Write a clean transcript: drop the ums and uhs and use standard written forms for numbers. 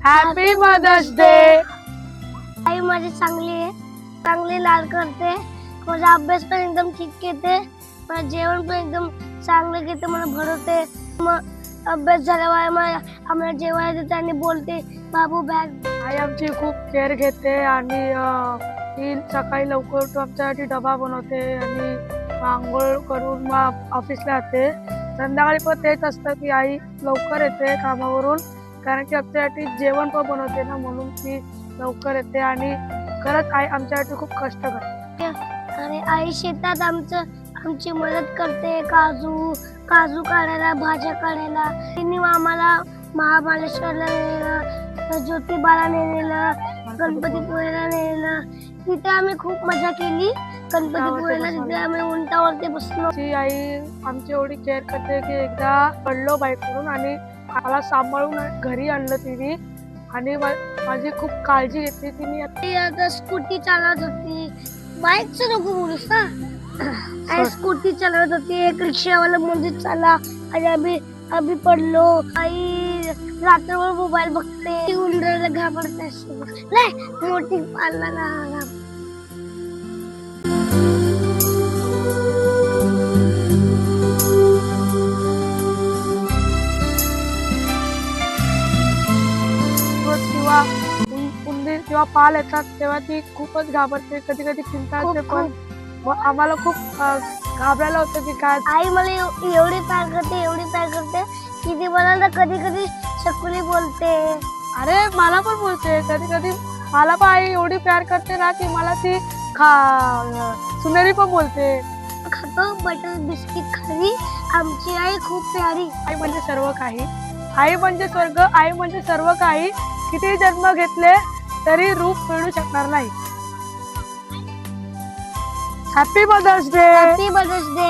Happy Mother's day. आई माझी चांगली आहे, चांगली लाड करते, माझा अभ्यास पण एकदम ठीक घेते, मला जेवण पण एकदम चांगलं घेते, मला भरवते, मग अभ्यास झाल्यावर आम्हाला जेवायला देते आणि बोलते बाबू बॅग। आई आमची खूप केअर घेते आणि ती सकाळी लवकर उठून आमच्यासाठी डबा बनवते आणि आंघोळ करून मग ऑफिसला जाते। संध्याकाळी पण तेच असतं की आई लवकर येते कामावरून, कारण की आमच्यासाठी जेवण पण बनवते ना, म्हणून ती लवकर येते आणि खरंच आई आमच्यासाठी खूप कष्ट करते। आणि आई शेतात आमची मदत करते, काजू काढायला, भाज्या काढायला। तिने आम्हाला महाबळेश्वरला नेलेलं, ज्योतिबाला नेलेलं, गणपतीपुळेला नेलेलं, तिथे आम्ही खूप मजा केली। गणपतीपुळेला तिथे आम्ही उंटावरती बसलो। ती आई आमची एवढी केअर करते की एकदा पडलो बाईकवरून आणि मला सांभाळून घरी आणलं तिने आणि माझी खूप काळजी घेतली तिने। ती आता स्कूटी चालवत होती, बाईकचं नको बोलूस ना, आई स्कूटी चालवत होती, एक रिक्षावाला म्हणजे चला आणि आम्ही पडलो। आई रात्रभर मोबाईल बघते, उंदराला घाबरते, नाही मोठी पाळणाला घाबरते। किंवा उंदीर किंवा पाल येतात तेव्हा ती खूपच घाबरते, कधी कधी चिंता असते, पण आम्हाला खूप घाबरायला होतं की काय। आई मला एवढी प्यार करते की ती मला ना कधी कधी शकुनी बोलते। अरे मला पण बोलते कधी कधी, मला पण आई एवढी प्यार करते ना की मला ती सुनेरी पण बोलते। खातो बटर बिस्किट खाली, आमची आई खूप प्यारी। आई म्हणजे सर्व काही, आई म्हणजे स्वर्ग, आई म्हणजे सर्व काही, किती जन्म घेतले तरी रूप मिळू शकणार नाही। Happy Mother's Day. Happy Mother's day.